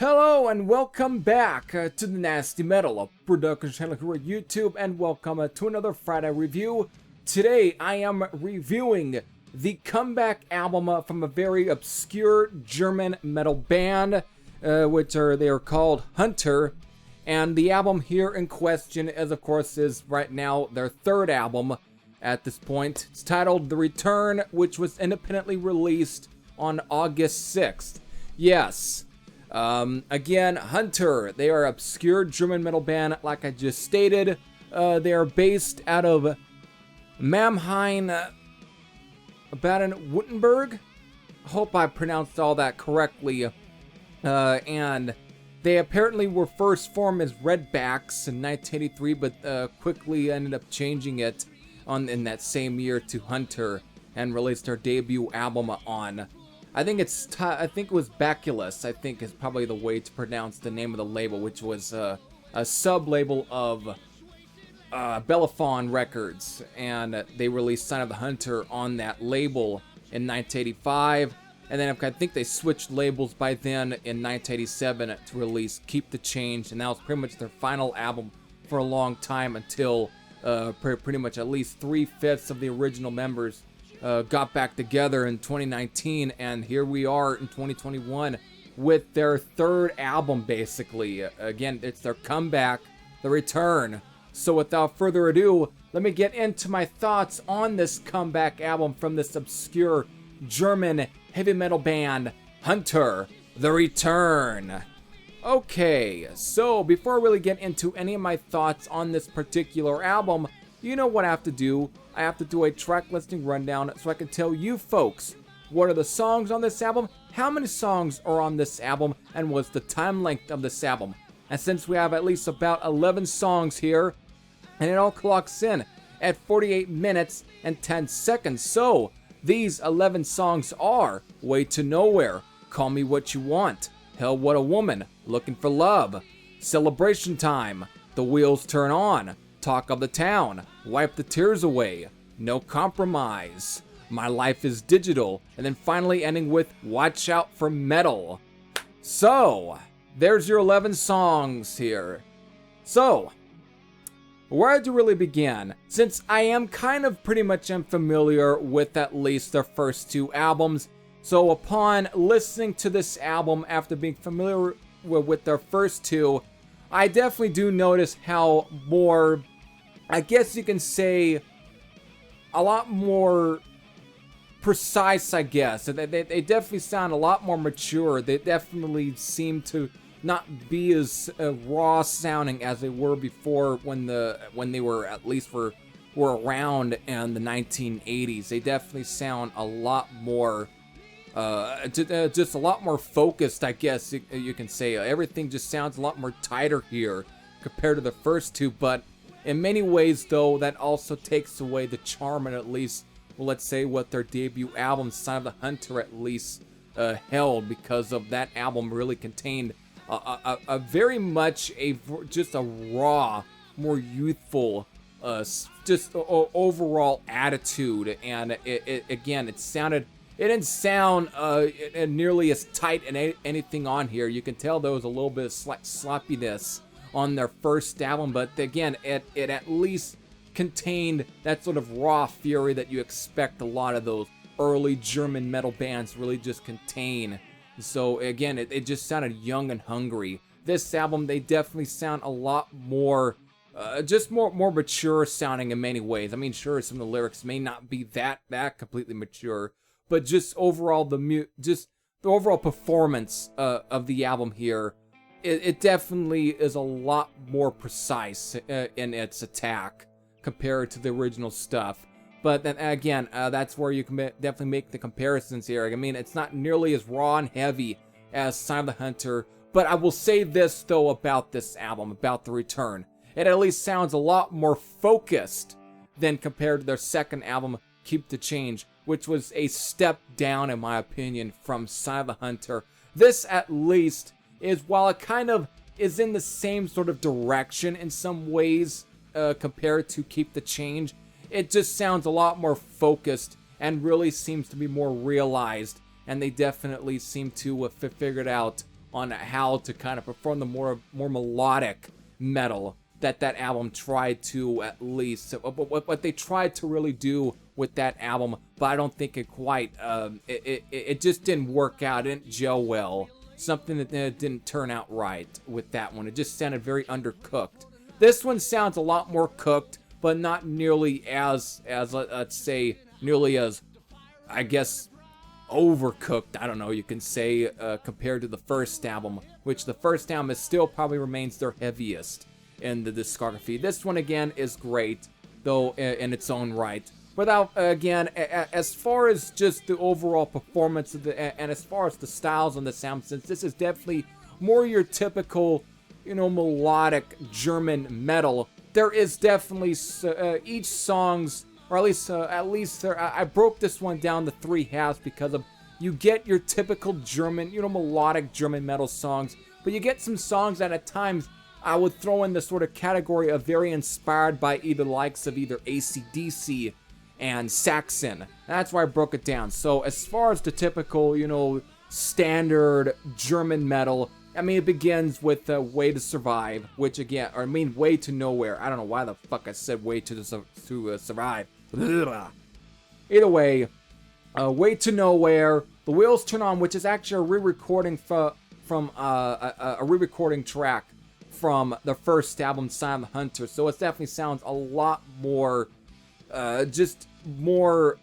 Hello and welcome back to the Nasty Metal Production channel here at YouTube, and welcome to another Friday review. Today I am reviewing the comeback album from a very obscure German metal band, they are called Hunter, and the album here in question is right now their third album at this point. It's titled The Return, which was independently released on August 6th. Yes. Again, Hunter, they are an obscure German metal band, like I just stated. They are based out of Mannheim, Baden-Württemberg. Hope I pronounced all that correctly. And they apparently were first formed as Redbacks in 1983, but quickly ended up changing it in that same year to Hunter and released their debut album on. I think it was Baculus, I think is probably the way to pronounce the name of the label, which was a sub-label of Bellefonds Records, and they released Sign of the Hunter on that label in 1985, and then I think they switched labels by then in 1987 to release Keep the Change, and that was pretty much their final album for a long time until pretty much at least 3/5 of the original members got back together in 2019, and here we are in 2021 with their third album, basically. Again, it's their comeback, The Return. So without further ado, let me get into my thoughts on this comeback album from this obscure German heavy metal band, Hunter, The Return. Okay, so before I really get into any of my thoughts on this particular album, you know what I have to do. I have to do a track listing rundown so I can tell you folks what are the songs on this album, how many songs are on this album, and what's the time length of this album. And since we have at least about 11 songs here, and it all clocks in at 48 minutes and 10 seconds. So these 11 songs are Way to Nowhere, Call Me What You Want, Hell What a Woman, Looking for Love, Celebration Time, The Wheels Turn On, Talk of the Town, Wipe the Tears Away, No Compromise, My Life is Digital, and then finally ending with Watch Out for Metal. So, there's your 11 songs here. So, where to really begin? Since I am kind of pretty much unfamiliar with at least their first two albums, so upon listening to this album after being familiar with their first two, I definitely do notice how more, I guess you can say, a lot more precise, I guess. They definitely sound a lot more mature. They definitely seem to not be as raw sounding as they were before when they were at least were around in the 1980s. They definitely sound a lot more just a lot more focused, I guess you can say. Everything just sounds a lot more tighter here compared to the first two, but in many ways, though, that also takes away the charm, and at least, well, let's say what their debut album, Sign of the Hunter, at least held, because of that album really contained a very much just a raw, more youthful, just overall attitude, and it didn't sound nearly as tight in anything on here. You can tell there was a little bit of sloppiness on their first album, but again, it at least contained that sort of raw fury that you expect a lot of those early German metal bands really just contain. So again, it just sounded young and hungry. This album, they definitely sound a lot more, just more mature sounding in many ways. I mean, sure, some of the lyrics may not be that completely mature, but just overall the overall performance of the album here, it definitely is a lot more precise in its attack compared to the original stuff. But then again, that's where you can definitely make the comparisons here. I mean, it's not nearly as raw and heavy as Sign of the Hunter, but I will say this though about this album, about The Return. It at least sounds a lot more focused than compared to their second album, Keep the Change, which was a step down in my opinion from Sign of the Hunter. This at least is, while it kind of is in the same sort of direction in some ways compared to Keep the Change, it just sounds a lot more focused and really seems to be more realized, and they definitely seem to have figured out on how to kind of perform the more melodic metal that album tried to, at least what they tried to really do with that album, but I don't think it quite it just didn't work out. It didn't gel well. Something that didn't turn out right with that one. It just sounded very undercooked. This one sounds a lot more cooked, but not nearly as let's say, nearly as, I guess, overcooked, I don't know, you can say, compared to the first album, which the first album still probably remains their heaviest in the discography. This one, again, is great, though, in its own right. Without, again, as far as just the overall performance of and as far as the styles on the sound, since this is definitely more your typical, you know, melodic German metal, there is definitely each song's, or at least I broke this one down to 3 halves because of, you get your typical German, you know, melodic German metal songs, but you get some songs that at times I would throw in the sort of category of very inspired by either likes of either AC/DC and Saxon. That's why I broke it down. So as far as the typical, you know, standard German metal, I mean, it begins with Way to Survive, which again, or I mean, Way to Nowhere. I don't know why the fuck I said Way to Survive. Either way, Way to Nowhere, The Wheels Turn On, which is actually a re-recording from a re-recording track from the first album, Sign of the Hunter. So it definitely sounds a lot more, just more,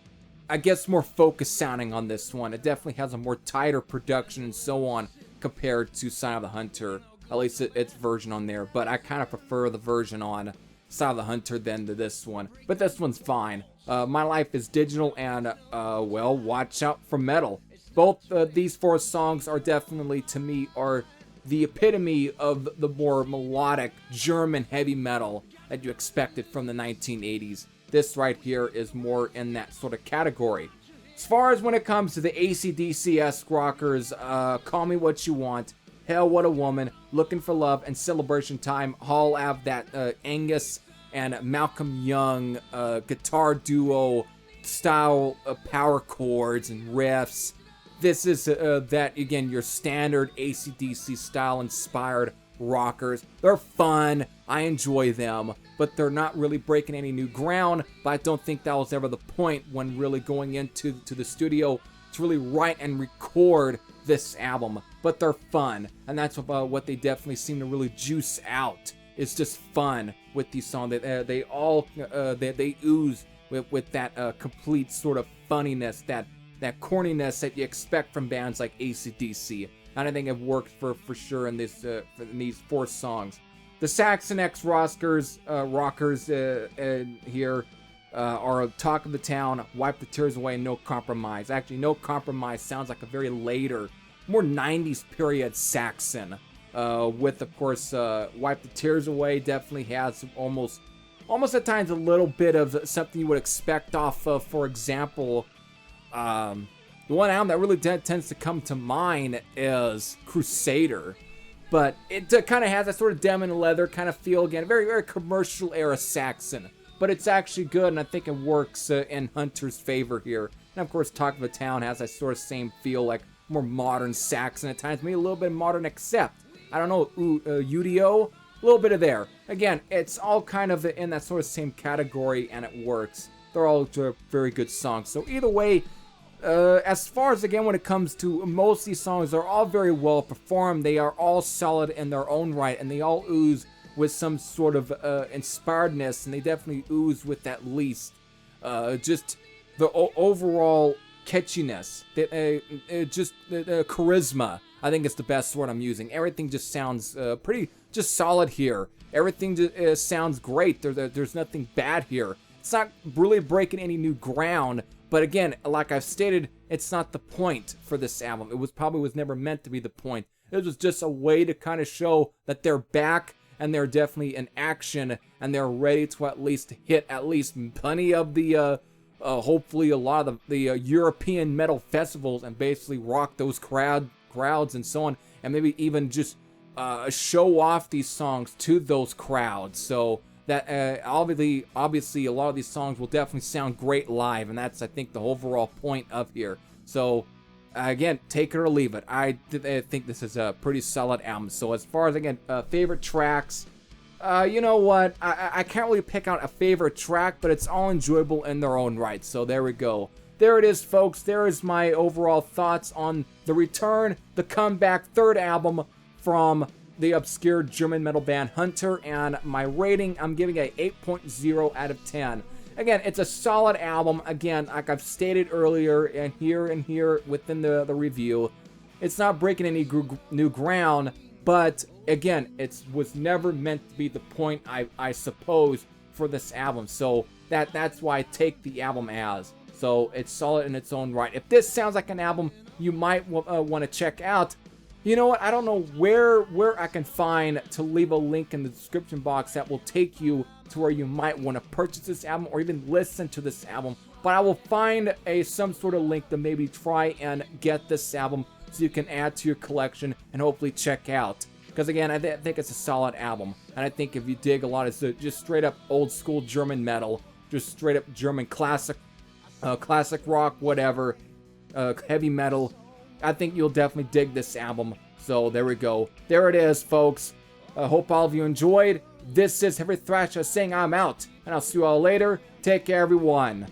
I guess, more focused sounding on this one. It definitely has a more tighter production and so on compared to Sign of the Hunter, at least its version on there. But I kind of prefer the version on Sign of the Hunter than to this one. But this one's fine. My Life is Digital and, well, Watch Out for Metal. Both these 4 songs are definitely, to me, are the epitome of the more melodic German heavy metal that you expected from the 1980s. This right here is more in that sort of category. As far as when it comes to the AC/DC-esque rockers, Call Me What You Want, Hell What a Woman, Looking for Love, and Celebration Time all have that Angus and Malcolm Young guitar duo style power chords and riffs. This is that, again, your standard AC/DC style inspired rockers. They're fun, I enjoy them, but they're not really breaking any new ground. But I don't think that was ever the point when really going into the studio to really write and record this album. But they're fun, and that's what they definitely seem to really juice out. It's just fun with these songs. They all they ooze with that complete sort of funniness, that corniness that you expect from bands like AC/DC. And I think it worked for sure in this in these 4 songs. The Saxon X rockers here are Talk of the Town, Wipe the Tears Away, and No Compromise. Actually, No Compromise sounds like a very later, more 90s period Saxon. With, of course, Wipe the Tears Away definitely has almost at times a little bit of something you would expect off of, for example, the one album that really tends to come to mind is Crusader, but it kind of has that sort of Demon Leather kind of feel again, very, very commercial era Saxon, but it's actually good, and I think it works in Hunter's favor here. And of course, Talk of the Town has that sort of same feel, like more modern Saxon at times, maybe a little bit modern, except, I don't know, Udio, a little bit of there. Again, it's all kind of in that sort of same category, and it works. They're all very good songs. So either way, as far as, again, when it comes to most of these songs, they're all very well performed. They are all solid in their own right, and they all ooze with some sort of inspiredness, and they definitely ooze with at least just the overall catchiness, just the charisma. I think it's the best word I'm using. Everything just sounds pretty just solid here. Everything just, sounds great. There's nothing bad here. It's not really breaking any new ground. But again, like I've stated, it's not the point for this album. It was never meant to be the point. It was just a way to kind of show that they're back and they're definitely in action and they're ready to at least hit at least plenty of the, hopefully a lot of the European metal festivals and basically rock those crowds and so on, and maybe even just show off these songs to those crowds. So that obviously a lot of these songs will definitely sound great live, and that's, I think, the overall point of here. So again, take it or leave it. I think this is a pretty solid album. So as far as, again, favorite tracks, you know what? I can't really pick out a favorite track, but it's all enjoyable in their own right. So there we go. There it is, folks. There is my overall thoughts on the return, the comeback, third album from the obscure German metal band Hunter, and my rating, I'm giving a 8.0 out of 10. Again, it's a solid album. Again, like I've stated earlier and here within the review, it's not breaking any new ground, but again, it was never meant to be the point, I suppose, for this album. So that's why I take the album as. So it's solid in its own right. If this sounds like an album you might want to check out, you know what? I don't know where I can find to leave a link in the description box that will take you to where you might want to purchase this album or even listen to this album. But I will find some sort of link to maybe try and get this album so you can add to your collection and hopefully check out. Because again, I think it's a solid album. And I think if you dig a lot of just straight up old school German metal, just straight up German classic rock, whatever, heavy metal, I think you'll definitely dig this album. So there we go. There it is, folks. I hope all of you enjoyed. This is Heavy Thrasher saying I'm out, and I'll see you all later. Take care, everyone.